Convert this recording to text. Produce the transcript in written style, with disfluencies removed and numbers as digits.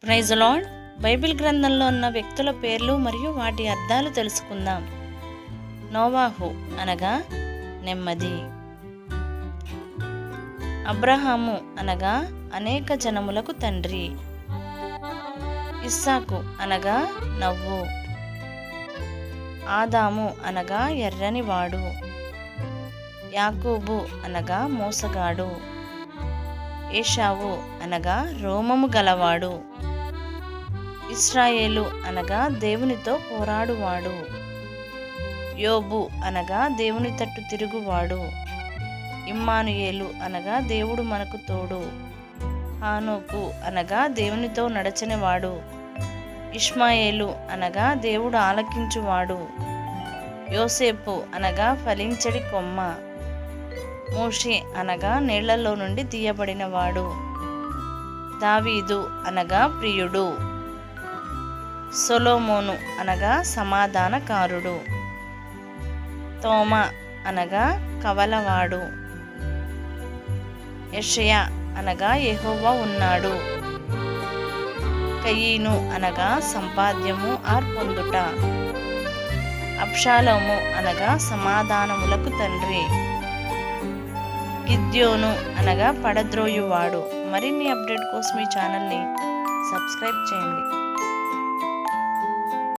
Praise lord. Bible గ్రంథంలో ఉన్న వ్యక్తుల పేర్లు మరియు వాటి అర్థాలు తెలుసుకుందాం. నోవాహు అనగా నెమ్మది. అబ్రహాము అనగా అనేక జనములకు తండ్రి. ఇస్సాకు అనగా నవ్వు. ఆదాము అనగా ఎర్రనివాడు. యాకోబు అనగా మోసగాడు. ఏషావు అనగా రోమము గలవాడు. ఇశ్రాయేలు అనగా దేవునితో పోరాడువాడు. యోబు అనగా దేవుని తట్టు తిరుగువాడు. ఇమ్మానుయేలు అనగా దేవుడు మనకు తోడు. హానోకు అనగా దేవునితో నడచనివాడు. ఇష్మాయేలు అనగా దేవుడు ఆలకించువాడు. యోసేపు అనగా ఫలించడి కొమ్మ. మోషే అనగా నీళ్లలో నుండి తీయబడినవాడు. దావీదు అనగా ప్రియుడు. సొలొమోను అనగా సమాధానకారుడు. తోమా అనగా కవలవాడు. యెషయా అనగా యెహోవా ఉన్నాడు. కయీను అనగా సంపాద్యము పొందుట. అబ్షాలోము అనగా సమాధానములకు తండ్రి. గిద్యోను అనగా పడద్రోయువాడు. మరిన్ని అప్డేట్ కోసం ఈ ఛానల్ని సబ్స్క్రైబ్ చేయండి.